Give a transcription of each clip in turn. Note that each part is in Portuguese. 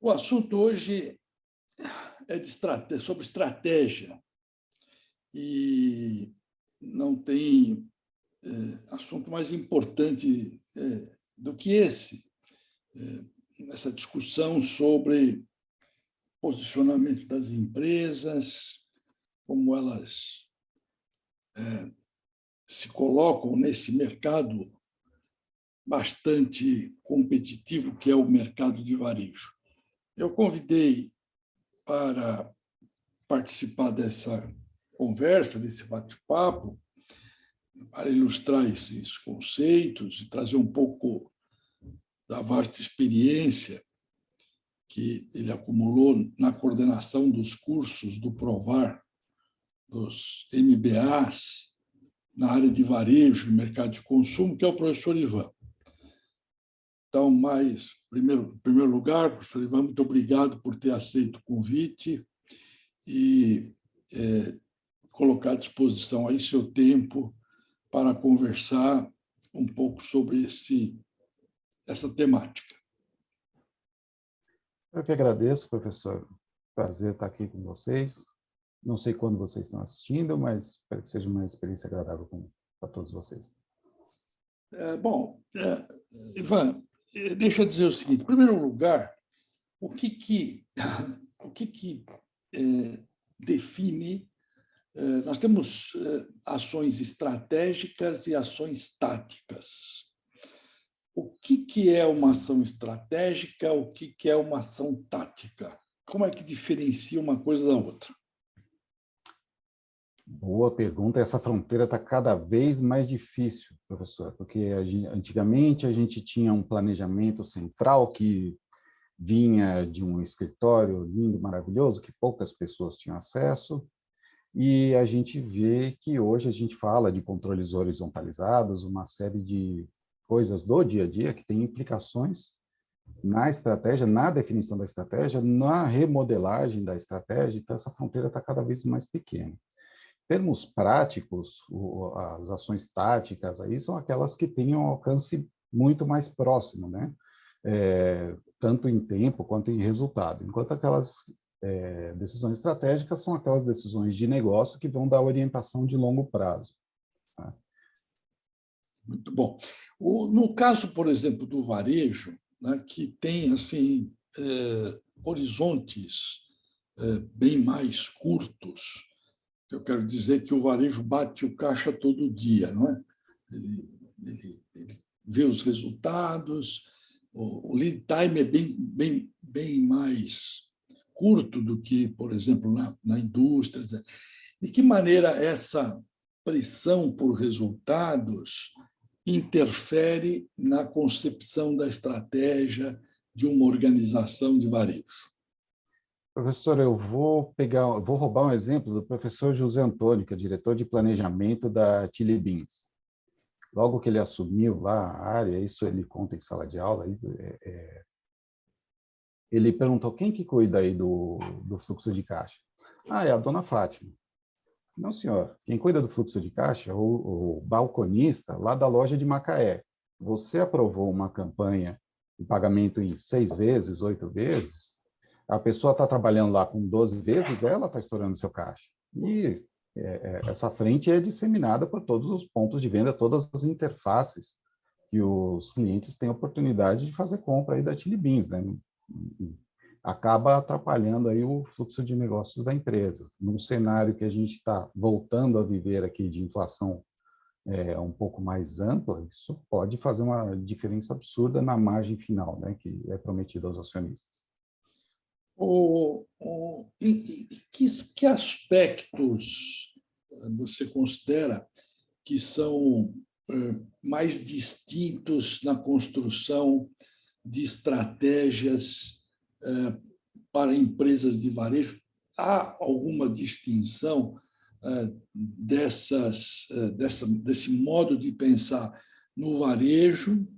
O assunto hoje é sobre estratégia e não tem assunto mais importante do que esse, essa discussão sobre posicionamento das empresas, como elas se colocam nesse mercado bastante competitivo que é o mercado de varejo. Eu convidei para participar dessa conversa, desse bate-papo, para ilustrar esses conceitos e trazer um pouco da vasta experiência que ele acumulou na coordenação dos cursos do Provar, dos MBAs, na área de varejo e mercado de consumo, que é o professor Ivan. Então, em primeiro lugar, professor Ivan, muito obrigado por ter aceito o convite e colocar à disposição aí seu tempo para conversar um pouco sobre essa temática. Eu que agradeço, professor. Prazer estar aqui com vocês. Não sei quando vocês estão assistindo, mas espero que seja uma experiência agradável para todos vocês. Ivan, deixa eu dizer o seguinte. Em primeiro lugar, o que define... Nós temos ações estratégicas e ações táticas. O que é uma ação estratégica? O que é uma ação tática? Como é que diferencia uma coisa da outra? Boa pergunta. Essa fronteira está cada vez mais difícil, professor, porque antigamente a gente tinha um planejamento central que vinha de um escritório lindo, maravilhoso, que poucas pessoas tinham acesso, e a gente vê que hoje a gente fala de controles horizontalizados, uma série de coisas do dia a dia que têm implicações na estratégia, na definição da estratégia, na remodelagem da estratégia, então essa fronteira está cada vez mais pequena. Em termos práticos, as ações táticas aí são aquelas que têm um alcance muito mais próximo, né? Tanto em tempo quanto em resultado, enquanto aquelas decisões estratégicas são aquelas decisões de negócio que vão dar orientação de longo prazo. Tá? Muito bom. No caso, por exemplo, do varejo, né, que tem assim, horizontes bem mais curtos, eu quero dizer que o varejo bate o caixa todo dia, não é? Ele vê os resultados, o lead time é bem mais curto do que, por exemplo, na indústria. De que maneira essa pressão por resultados interfere na concepção da estratégia de uma organização de varejo? Professor, eu vou roubar um exemplo do professor José Antônio, que é diretor de planejamento da Chili Beans. Logo que ele assumiu lá a área, isso ele conta em sala de aula, ele perguntou quem que cuida aí do fluxo de caixa. É a dona Fátima. Não, senhor. Quem cuida do fluxo de caixa é o balconista lá da loja de Macaé. Você aprovou uma campanha de pagamento em 6 vezes, 8 vezes, a pessoa está trabalhando lá com 12 vezes, ela está estourando seu caixa. E essa frente é disseminada por todos os pontos de venda, todas as interfaces que os clientes têm oportunidade de fazer compra aí da Chili Beans, né? Acaba atrapalhando aí o fluxo de negócios da empresa. Num cenário que a gente está voltando a viver aqui de inflação um pouco mais ampla, isso pode fazer uma diferença absurda na margem final, né, que é prometida aos acionistas. Que aspectos você considera que são mais distintos na construção de estratégias para empresas de varejo? Há alguma distinção desse modo de pensar no varejo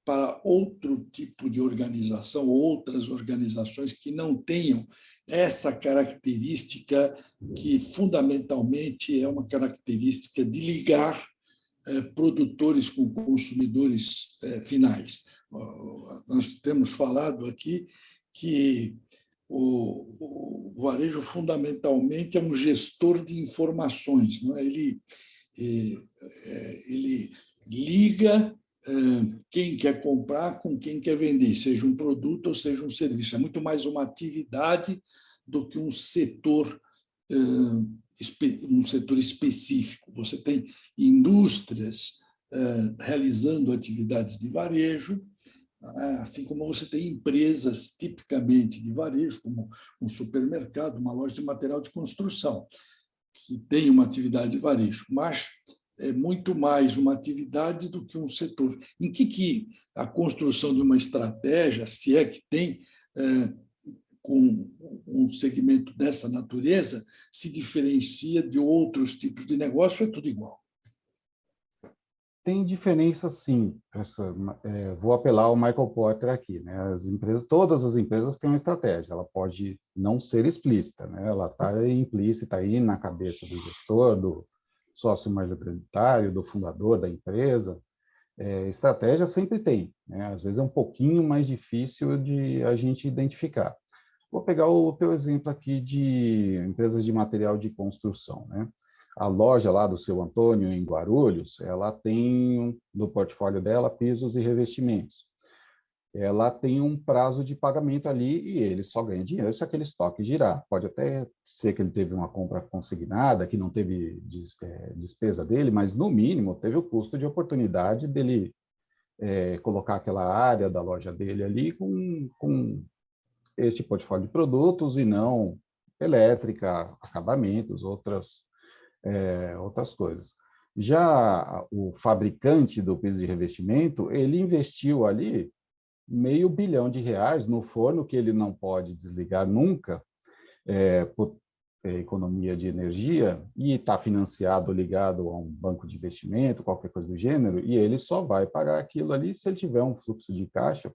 para outro tipo de organização, outras organizações que não tenham essa característica que, fundamentalmente, é uma característica de ligar produtores com consumidores finais? Nós temos falado aqui que o varejo, fundamentalmente, é um gestor de informações. Não é? Ele liga quem quer comprar com quem quer vender, seja um produto ou seja um serviço. É muito mais uma atividade do que um setor específico. Você tem indústrias realizando atividades de varejo, assim como você tem empresas tipicamente de varejo, como um supermercado, uma loja de material de construção, que tem uma atividade de varejo, mas é muito mais uma atividade do que um setor. Em que a construção de uma estratégia, se é que tem, com um segmento dessa natureza, se diferencia de outros tipos de negócio, é tudo igual? Tem diferença, sim, professor. Vou apelar ao Michael Porter aqui, né? Todas as empresas têm uma estratégia. Ela pode não ser explícita, né? Ela está implícita aí na cabeça do gestor, do sócio majoritário, do fundador da empresa. Estratégia sempre tem, né? Às vezes é um pouquinho mais difícil de a gente identificar. Vou pegar o teu exemplo aqui de empresas de material de construção, né? A loja lá do seu Antônio, em Guarulhos, ela tem, no portfólio dela, pisos e revestimentos. Ela tem um prazo de pagamento ali e ele só ganha dinheiro se aquele estoque girar. Pode até ser que ele teve uma compra consignada, que não teve despesa dele, mas, no mínimo, teve o custo de oportunidade dele colocar aquela área da loja dele ali com esse portfólio de produtos e não elétrica, acabamentos, outras coisas. Já o fabricante do piso de revestimento, ele investiu ali R$500 milhão no forno, que ele não pode desligar nunca, por economia de energia, e está financiado, ligado a um banco de investimento, qualquer coisa do gênero, e ele só vai pagar aquilo ali se ele tiver um fluxo de caixa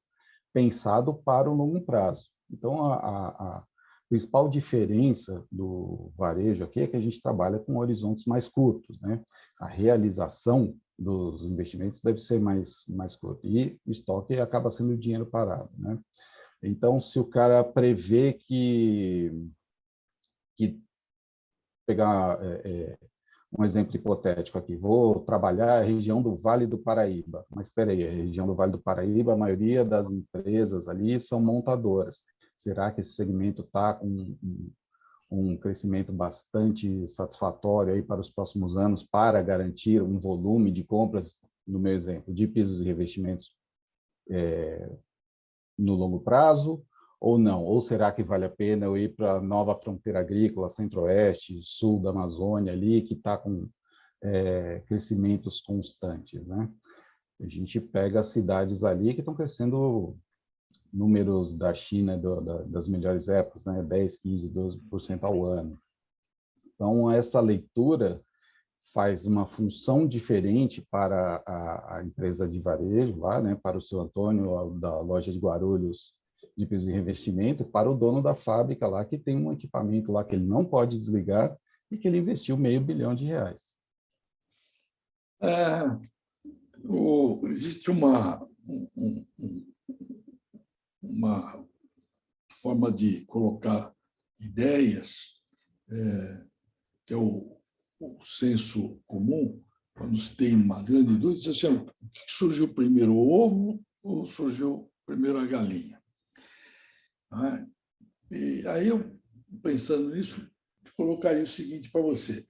pensado para o longo prazo. Então, a principal diferença do varejo aqui é que a gente trabalha com horizontes mais curtos, né? A realização dos investimentos deve ser mais curta, e estoque acaba sendo dinheiro parado, né? Então, se o cara prevê que pegar um exemplo hipotético aqui, vou trabalhar a região do Vale do Paraíba, mas espera aí, a região do Vale do Paraíba, a maioria das empresas ali são montadoras. Será que esse segmento está com um crescimento bastante satisfatório aí para os próximos anos para garantir um volume de compras, no meu exemplo, de pisos e revestimentos no longo prazo, ou não? Ou será que vale a pena eu ir para a nova fronteira agrícola, centro-oeste, sul da Amazônia, ali, que está com crescimentos constantes, né? A gente pega as cidades ali que estão crescendo números da China das melhores épocas, né? 10, 15, 12% ao ano. Então, essa leitura faz uma função diferente para a empresa de varejo lá, né? Para o seu Antônio, da loja de Guarulhos, de piso e revestimento, para o dono da fábrica lá, que tem um equipamento lá que ele não pode desligar e que ele investiu R$500 milhão. Existe uma forma de colocar ideias, que é o senso comum, quando se tem uma grande dúvida, diz assim: o que surgiu primeiro, o ovo ou surgiu primeiro a galinha? E aí, eu, pensando nisso, colocaria o seguinte para você: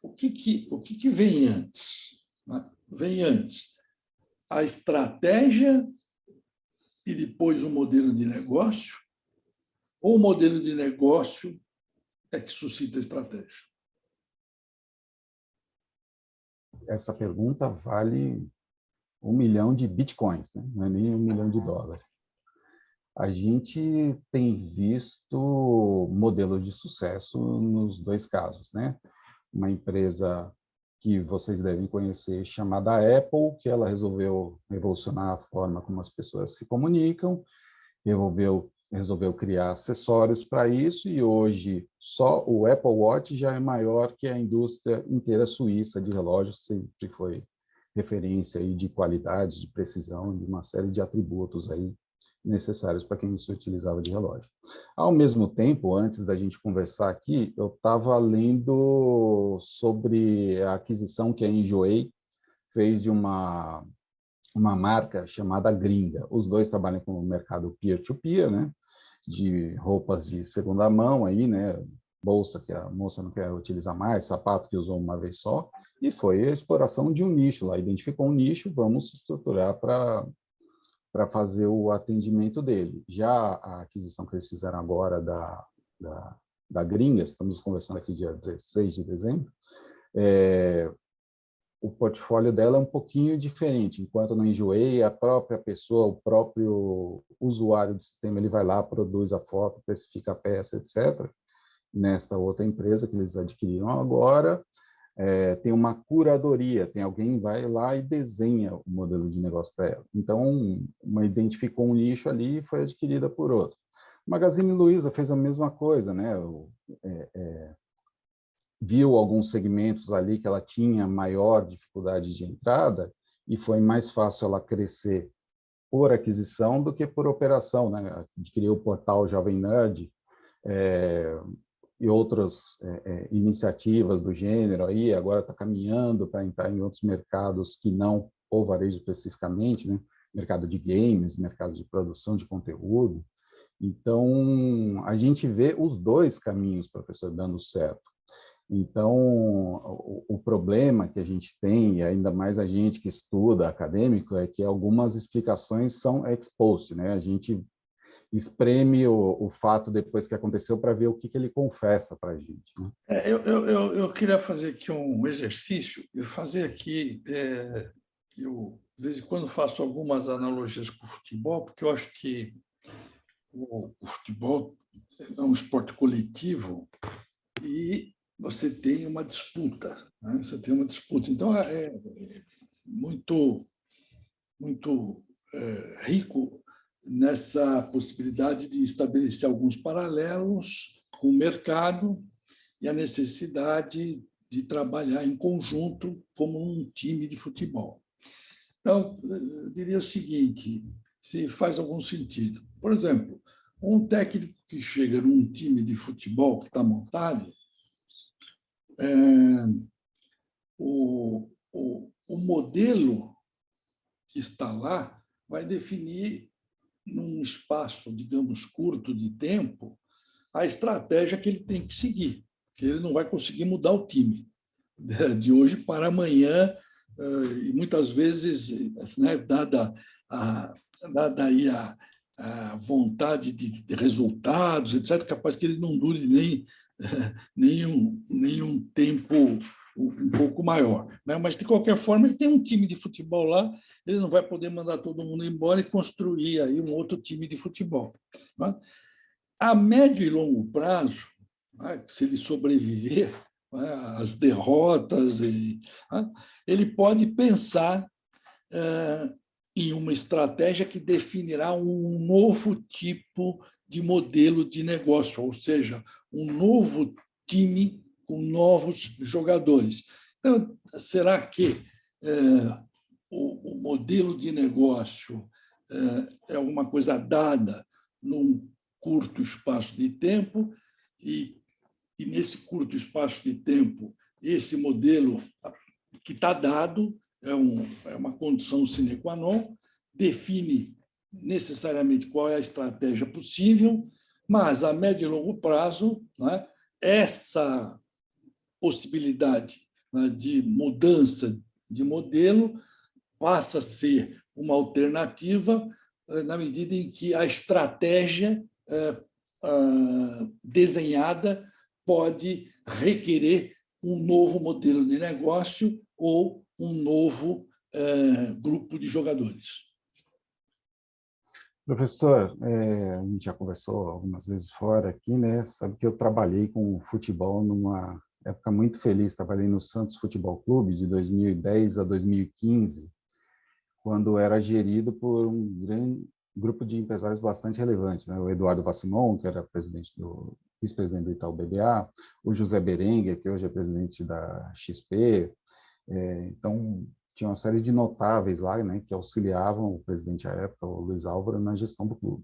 o que vem antes? Vem antes a estratégia e depois o modelo de negócio, ou o modelo de negócio é que suscita a estratégia? Essa pergunta vale 1 milhão de bitcoins, né? Não é nem 1 milhão de dólares. A gente tem visto modelos de sucesso nos dois casos, né? Uma empresa que vocês devem conhecer, chamada Apple, que ela resolveu revolucionar a forma como as pessoas se comunicam, resolveu criar acessórios para isso, e hoje só o Apple Watch já é maior que a indústria inteira suíça de relógios, sempre foi referência aí de qualidade, de precisão, de uma série de atributos aí necessários para quem se utilizava de relógio. Ao mesmo tempo, antes da gente conversar aqui, eu estava lendo sobre a aquisição que a Enjoei fez de uma marca chamada Gringa. Os dois trabalham com o mercado peer-to-peer, né? De roupas de segunda mão, aí, né? Bolsa que a moça não quer utilizar mais, sapato que usou uma vez só, e foi a exploração de um nicho lá. Identificou um nicho, vamos estruturar para fazer o atendimento dele. Já a aquisição que eles fizeram agora da Gringa, estamos conversando aqui dia 16 de dezembro, o portfólio dela é um pouquinho diferente. Enquanto no Enjoei, a própria pessoa, o próprio usuário do sistema, ele vai lá, produz a foto, especifica a peça, etc. Nesta outra empresa que eles adquiriram agora, tem uma curadoria, tem alguém que vai lá e desenha o modelo de negócio para ela. Então, uma identificou um nicho ali e foi adquirida por outro. Magazine Luiza fez a mesma coisa, né? Viu alguns segmentos ali que ela tinha maior dificuldade de entrada e foi mais fácil ela crescer por aquisição do que por operação, né? Adquiriu o portal Jovem Nerd e outras iniciativas do gênero aí, agora está caminhando para entrar em outros mercados que não o varejo especificamente, né? Mercado de games, mercado de produção de conteúdo. Então, a gente vê os dois caminhos, professor, dando certo. Então, o problema que a gente tem, e ainda mais a gente que estuda acadêmico, é que algumas explicações são ex post, né? A gente espreme o fato depois que aconteceu para ver o que ele confessa para a gente. Né? Eu queria fazer aqui um exercício, eu fazer aqui, eu de vez em quando faço algumas analogias com o futebol, porque eu acho que o futebol é um esporte coletivo e você tem uma disputa, né? Você tem uma disputa. Então, é muito rico nessa possibilidade de estabelecer alguns paralelos com o mercado e a necessidade de trabalhar em conjunto como um time de futebol. Então, eu diria o seguinte, se faz algum sentido. Por exemplo, um técnico que chega num time de futebol que está montado, o modelo que está lá vai definir, num espaço, digamos, curto de tempo, a estratégia que ele tem que seguir, que ele não vai conseguir mudar o time de hoje para amanhã, e muitas vezes, né, dada aí a vontade de resultados, etc., capaz que ele não dure nem um tempo um pouco maior. Né? Mas, de qualquer forma, ele tem um time de futebol lá, ele não vai poder mandar todo mundo embora e construir aí um outro time de futebol. Né? A médio e longo prazo, né, se ele sobreviver às derrotas, ele pode pensar em uma estratégia que definirá um novo tipo de modelo de negócio, ou seja, um novo time com novos jogadores. Então, será que o modelo de negócio é uma coisa dada num curto espaço de tempo e nesse curto espaço de tempo, esse modelo que está dado é uma condição sine qua non, define necessariamente qual é a estratégia possível, mas a médio e longo prazo, né, essa possibilidade, né, de mudança de modelo passa a ser uma alternativa na medida em que a estratégia desenhada pode requerer um novo modelo de negócio ou um novo grupo de jogadores. Professor, a gente já conversou algumas vezes fora aqui, né? Sabe que eu trabalhei com futebol numa época muito feliz, trabalhei no Santos Futebol Clube de 2010 a 2015, quando era gerido por um grande grupo de empresários bastante relevantes, né? O Eduardo Vassimon, que era vice-presidente do Itaú BBA, o José Berenguer, que hoje é presidente da XP. Então, tinha uma série de notáveis lá, né, que auxiliavam o presidente à época, o Luiz Álvaro, na gestão do clube.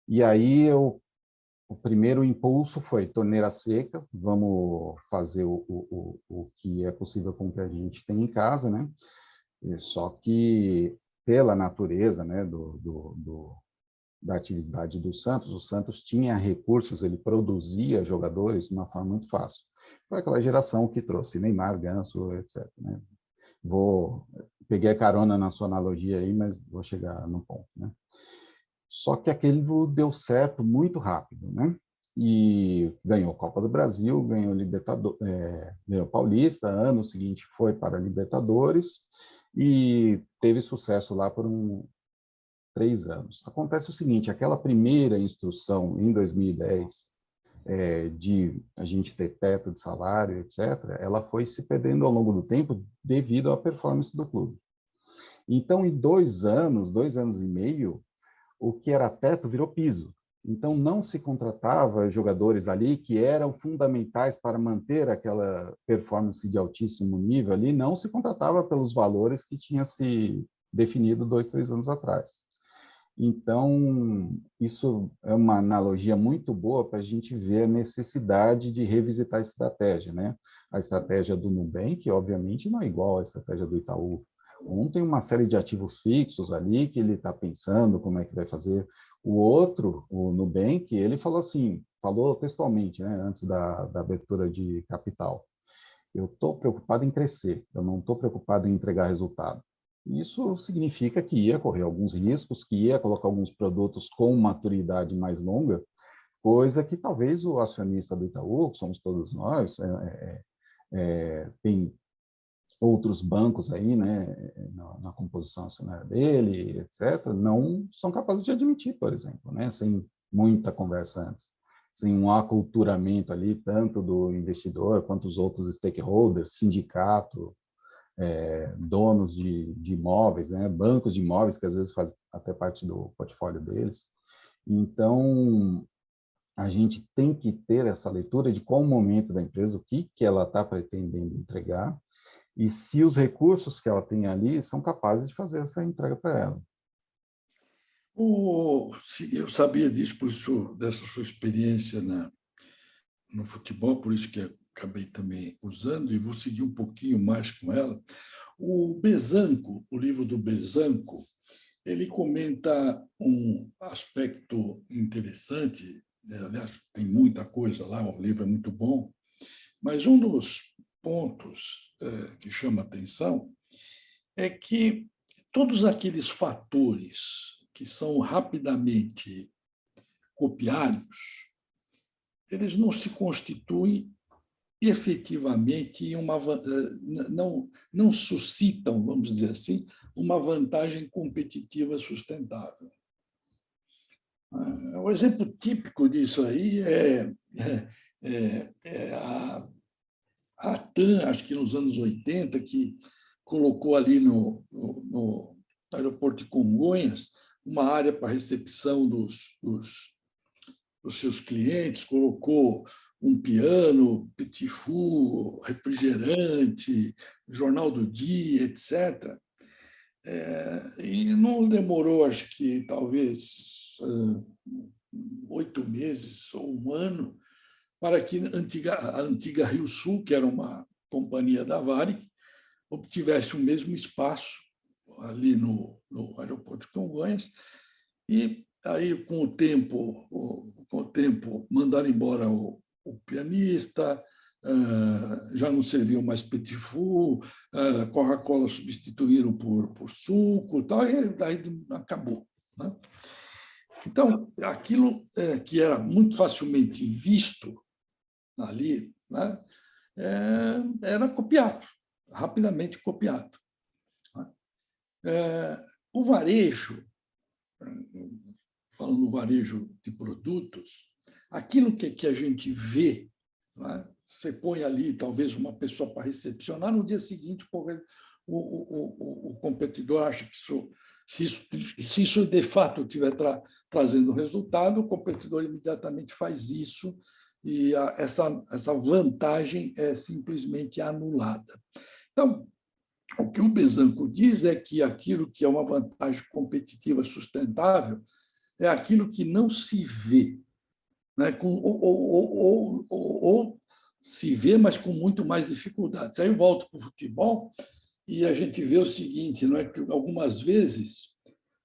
E aí o primeiro impulso foi torneira seca, vamos fazer o que é possível com o que a gente tem em casa, né? Só que pela natureza, né, da atividade do Santos, o Santos tinha recursos, ele produzia jogadores de uma forma muito fácil. Foi aquela geração que trouxe Neymar, Ganso, etc. Né? Peguei a carona na sua analogia aí, mas vou chegar no ponto, né? Só que aquilo deu certo muito rápido, né? E ganhou a Copa do Brasil, ganhou ganhou Paulista, ano seguinte foi para a Libertadores e teve sucesso lá por 3 anos. Acontece o seguinte, aquela primeira instrução em 2010 de a gente ter teto de salário, etc., ela foi se perdendo ao longo do tempo devido à performance do clube. Então, em 2 anos e meio, o que era teto virou piso. Então, não se contratava jogadores ali que eram fundamentais para manter aquela performance de altíssimo nível ali, não se contratava pelos valores que tinha se definido 2, 3 anos atrás. Então, isso é uma analogia muito boa para a gente ver a necessidade de revisitar a estratégia, né? A estratégia do Nubank, obviamente, não é igual à estratégia do Itaú. Um tem uma série de ativos fixos ali que ele está pensando como é que vai fazer. O outro, o Nubank, ele falou assim, falou textualmente, né, antes da abertura de capital. Eu estou preocupado em crescer, eu não estou preocupado em entregar resultado. Isso significa que ia correr alguns riscos, que ia colocar alguns produtos com maturidade mais longa, coisa que talvez o acionista do Itaú, que somos todos nós, tem outros bancos aí, né, na composição acionária dele, etc., não são capazes de admitir, por exemplo, né, sem muita conversa antes, sem um aculturamento ali, tanto do investidor quanto os outros stakeholders, sindicato, donos de imóveis, né, bancos de imóveis, que às vezes fazem até parte do portfólio deles. Então, a gente tem que ter essa leitura de qual o momento da empresa, o que ela está pretendendo entregar, e se os recursos que ela tem ali são capazes de fazer essa entrega para ela. Eu sabia disso, dessa sua experiência no futebol, por isso que acabei também usando, e vou seguir um pouquinho mais com ela. O Bezanco, o livro do Bezanco, ele comenta um aspecto interessante, aliás, tem muita coisa lá, o livro é muito bom, mas um dos pontos que chama atenção é que todos aqueles fatores que são rapidamente copiados, eles não se constituem efetivamente não suscitam, vamos dizer assim, uma vantagem competitiva sustentável. O exemplo típico disso aí é a TAM, acho que nos anos 80, que colocou ali no aeroporto de Congonhas uma área para recepção dos seus clientes, colocou um piano, petit four, refrigerante, jornal do dia, etc. E não demorou, acho que talvez 8 meses ou um ano, para que a antiga Rio Sul, que era uma companhia da Varig, obtivesse o mesmo espaço ali no aeroporto de Congonhas, e aí, com o tempo mandaram embora o pianista, já não serviam mais petit four, Coca-Cola substituíram por suco, tal, e daí acabou. Né? Então, aquilo que era muito facilmente visto ali, né, era copiado, rapidamente copiado. O varejo, falando no varejo de produtos, aquilo que a gente vê, né, você põe ali talvez uma pessoa para recepcionar, no dia seguinte o competidor acha que se isso de fato estiver trazendo resultado, o competidor imediatamente faz isso e essa vantagem é simplesmente anulada. Então, O que o Besanco diz é que aquilo que é uma vantagem competitiva sustentável é aquilo que não se vê, né? Ou se vê, mas com muito mais dificuldades. Aí eu volto para o futebol e a gente vê o seguinte, não é que algumas vezes,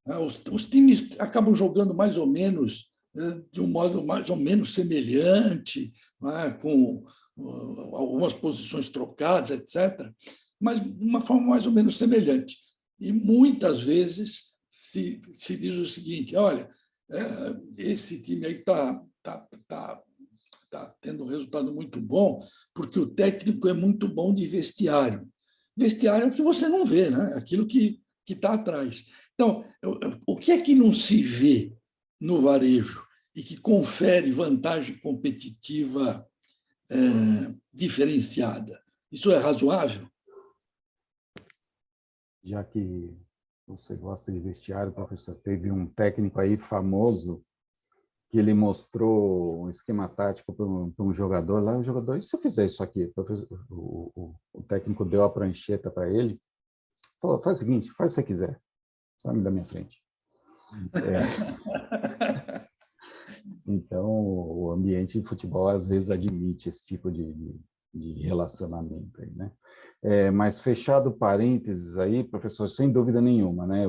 né, os times acabam jogando mais ou menos, né, de um modo mais ou menos semelhante, né, com algumas posições trocadas, etc., mas de uma forma mais ou menos semelhante. E muitas vezes se diz o seguinte: olha, esse time aí está tendo um resultado muito bom, porque o técnico é muito bom de vestiário. Vestiário é o que você não vê, né? Aquilo que está atrás. Então, o que é que não se vê no varejo e que confere vantagem competitiva diferenciada? Isso é razoável? Já que você gosta de vestiário, professor, teve um técnico aí famoso que ele mostrou um esquema tático para um jogador lá, o jogador, e se eu fizer isso aqui? O técnico deu a prancheta para ele, falou, faz o seguinte, faz o que você quiser, sai da minha frente. Então, o ambiente de futebol às vezes admite esse tipo de relacionamento aí, né? Mas fechado parênteses aí, professor, sem dúvida nenhuma, né?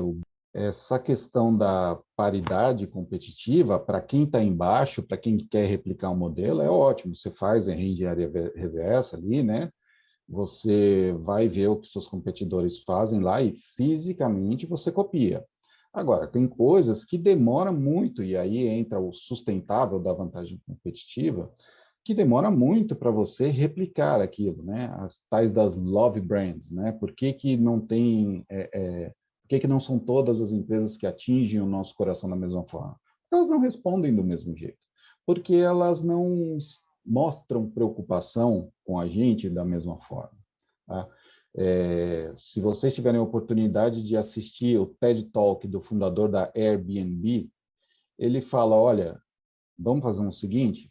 Essa questão da paridade competitiva, para quem está embaixo, para quem quer replicar um modelo, é ótimo. Você faz em engenharia reversa ali, né? Você vai ver o que seus competidores fazem lá e fisicamente você copia. Agora, tem coisas que demoram muito, e aí entra o sustentável da vantagem competitiva, que demora muito para você replicar aquilo, né? As tais das love brands, né? Por que que não tem, por que que não são todas as empresas que atingem o nosso coração da mesma forma? Porque elas não respondem do mesmo jeito, porque elas não mostram preocupação com a gente da mesma forma, tá? Se vocês tiverem a oportunidade de assistir o TED Talk do fundador da Airbnb, ele fala, olha, vamos fazer o seguinte,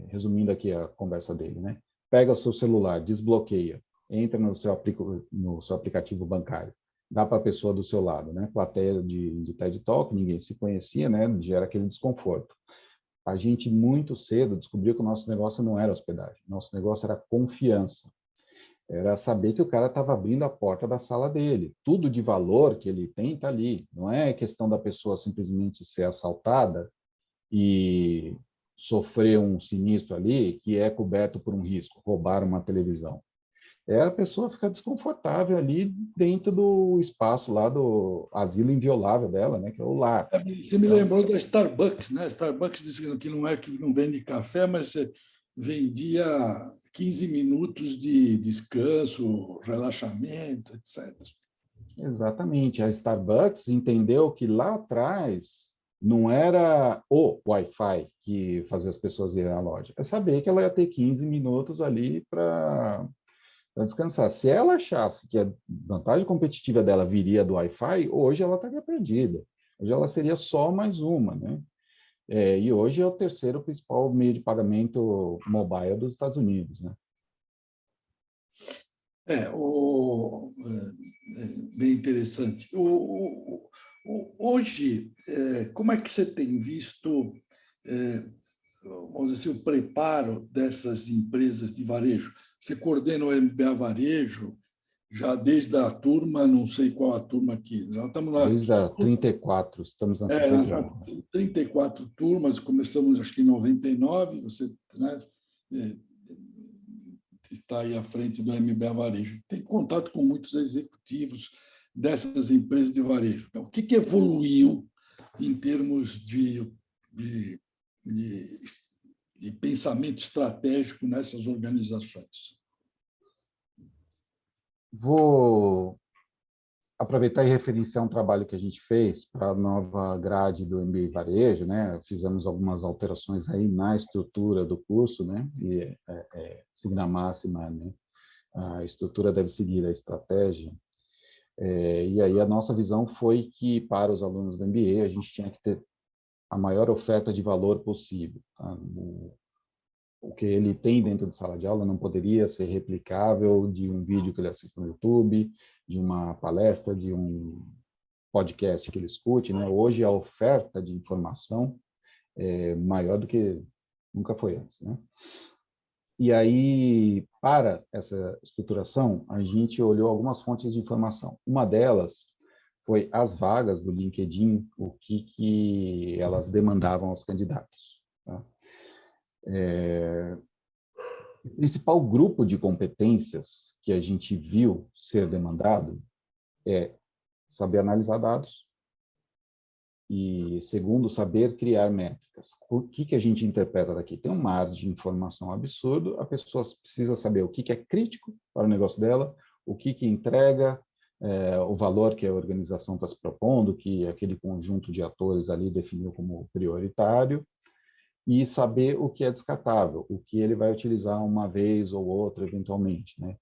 resumindo aqui a conversa dele, né? Pega o seu celular, desbloqueia, entra no seu aplicativo bancário, dá para a pessoa do seu lado, né? Plateia de TED Talk, ninguém se conhecia, né? Gera aquele desconforto. A gente muito cedo descobriu que o nosso negócio não era hospedagem, nosso negócio era confiança. Era saber que o cara estava abrindo a porta da sala dele. Tudo de valor que ele tem está ali. Não é questão da pessoa simplesmente ser assaltada e sofrer um sinistro ali que é coberto por um risco, roubar uma televisão. É a pessoa ficar desconfortável ali dentro do espaço lá do asilo inviolável dela, né, que é o lar. Você me Então, lembrou da Starbucks, né? Starbucks dizendo que não é que não vende café, mas vendia 15 minutos de descanso, relaxamento, etc. exatamente. A Starbucks entendeu que lá atrás não era o Wi-Fi que fazia as pessoas irem à loja. É saber que ela ia ter 15 minutos ali para descansar. Se ela achasse que a vantagem competitiva dela viria do Wi-Fi, hoje ela estaria perdida. Hoje ela seria só mais uma, né? E hoje é o terceiro principal meio de pagamento mobile dos Estados Unidos, né? É, bem interessante. Hoje, como é que você tem visto, vamos dizer assim, o preparo dessas empresas de varejo? Você coordena o MBA Varejo, já desde a turma, não sei qual a turma aqui, já estamos lá, Desde a 34, estamos na nós já 51. temos 34 turmas, começamos acho que em 99, você, né, está aí à frente do MBA Varejo. Tem contato com muitos executivos dessas empresas de varejo. Então, o que evoluiu em termos de, de, de pensamento estratégico nessas organizações? Vou aproveitar e referenciar um trabalho que a gente fez para a nova grade do MBA Varejo, né? Fizemos algumas alterações aí na estrutura do curso, né? E seguir a máxima, né? A estrutura deve seguir a estratégia. E aí a nossa visão foi que para os alunos do MBA a gente tinha que ter a maior oferta de valor possível. Tá? O que ele tem dentro de sala de aula não poderia ser replicável de um vídeo que ele assiste no YouTube, de uma palestra, de um podcast que ele escute, né? Hoje a oferta de informação é maior do que nunca foi antes, né? E aí, para essa estruturação, a gente olhou algumas fontes de informação. Uma delas foi as vagas do LinkedIn, o que elas demandavam aos candidatos. Tá? O principal grupo de competências que a gente viu ser demandado é saber analisar dados e, segundo, saber criar métricas. O que a gente interpreta daqui? Tem um mar de informação absurdo, a pessoa precisa saber o que é crítico para o negócio dela, o que entrega, o valor que a organização está se propondo, que aquele conjunto de atores ali definiu como prioritário, e saber o que é descartável, o que ele vai utilizar uma vez ou outra, eventualmente, né?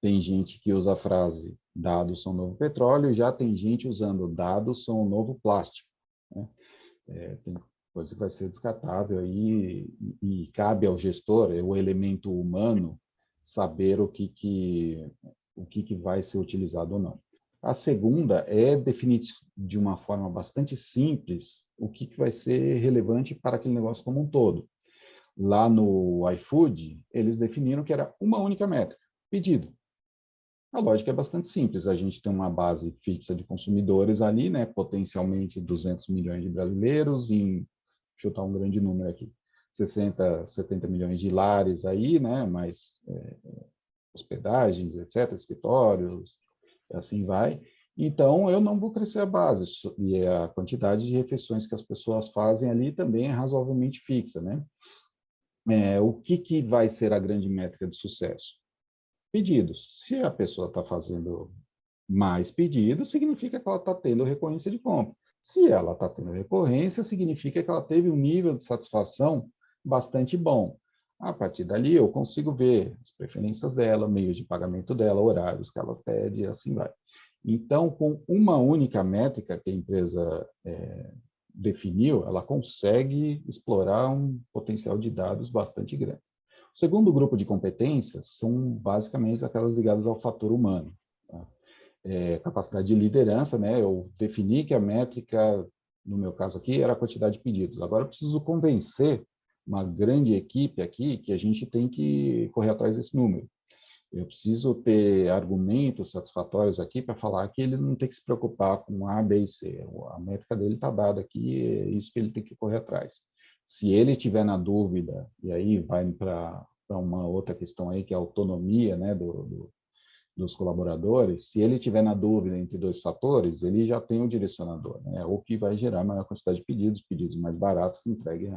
Tem gente que usa a frase dados são o novo petróleo, já tem gente usando dados são o novo plástico, né? Tem coisa que vai ser descartável aí e cabe ao gestor, o elemento humano, saber o que vai ser utilizado ou não. A segunda é definir de uma forma bastante simples o que vai ser relevante para aquele negócio como um todo. Lá no iFood, eles definiram que era uma única métrica, pedido. A lógica é bastante simples, a gente tem uma base fixa de consumidores ali, né, potencialmente 200 milhões de brasileiros, chutar um grande número aqui, 60, 70 milhões de lares aí, né, mais hospedagens, etc., escritórios, assim vai. Então, eu não vou crescer a base, e a quantidade de refeições que as pessoas fazem ali também é razoavelmente fixa, né? O que vai ser a grande métrica de sucesso? Pedidos. Se a pessoa está fazendo mais pedidos, significa que ela está tendo recorrência de compra. Se ela está tendo recorrência, significa que ela teve um nível de satisfação bastante bom. A partir dali, eu consigo ver as preferências dela, meios de pagamento dela, horários que ela pede, e assim vai. Então, com uma única métrica que a empresa definiu, ela consegue explorar um potencial de dados bastante grande. O segundo grupo de competências são basicamente aquelas ligadas ao fator humano. Tá? Capacidade de liderança, né? Eu defini que a métrica, no meu caso aqui, era a quantidade de pedidos. Agora eu preciso convencer uma grande equipe aqui que a gente tem que correr atrás desse número. Eu preciso ter argumentos satisfatórios aqui para falar que ele não tem que se preocupar com A, B e C. A métrica dele está dada aqui, é isso que ele tem que correr atrás. Se ele tiver na dúvida, e aí vai para uma outra questão aí, que é a autonomia, né, dos colaboradores, se ele tiver na dúvida entre dois fatores, ele já tem o direcionador, né, o que vai gerar maior quantidade de pedidos mais baratos que entreguem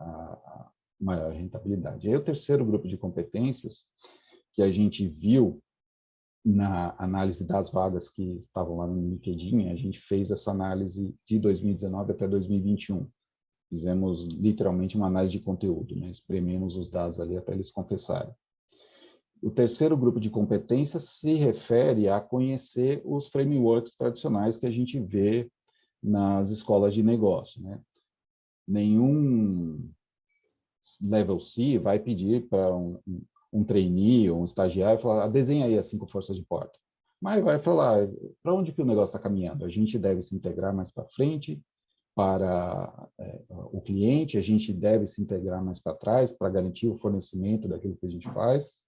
a maior rentabilidade. E aí o terceiro grupo de competências que a gente viu na análise das vagas que estavam lá no LinkedIn, a gente fez essa análise de 2019 até 2021. Fizemos literalmente uma análise de conteúdo, né? Esprememos os dados ali até eles confessarem. O terceiro grupo de competências se refere a conhecer os frameworks tradicionais que a gente vê nas escolas de negócio, né? Nenhum level C vai pedir para um trainee ou um estagiário falar, desenha aí as 5 forças de porta. Mas vai falar, para onde que o negócio está caminhando? A gente deve se integrar mais para frente, para o cliente, a gente deve se integrar mais para trás, para garantir o fornecimento daquilo que a gente faz.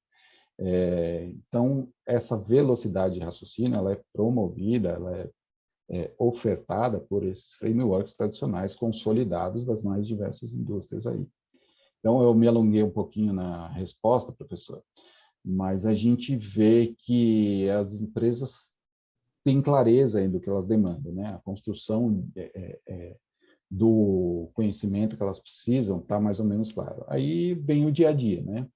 Então, essa velocidade de raciocínio, ela é promovida, ela é ofertada por esses frameworks tradicionais consolidados das mais diversas indústrias aí. Então, eu me alonguei um pouquinho na resposta, professor, mas a gente vê que as empresas têm clareza aí do que elas demandam, né? A construção do conhecimento que elas precisam está mais ou menos claro. Aí vem o dia a dia, né?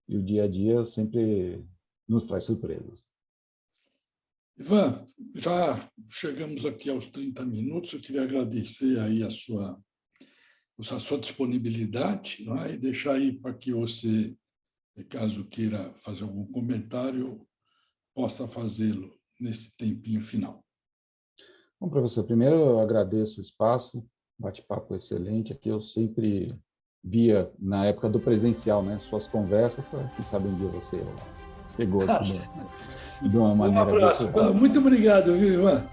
E o dia a dia sempre nos traz surpresas. Ivan, já chegamos aqui aos 30 minutos, eu queria agradecer aí a sua disponibilidade, não é? E deixar aí para que você, caso queira fazer algum comentário, possa fazê-lo nesse tempinho final. Bom, professor, primeiro eu agradeço o espaço, bate-papo excelente aqui, eu sempre via na época do presencial, né? Suas conversas, quem sabe um dia você chegou aqui de uma Um maneira abraço. virtual. Muito obrigado, viu, Ivan?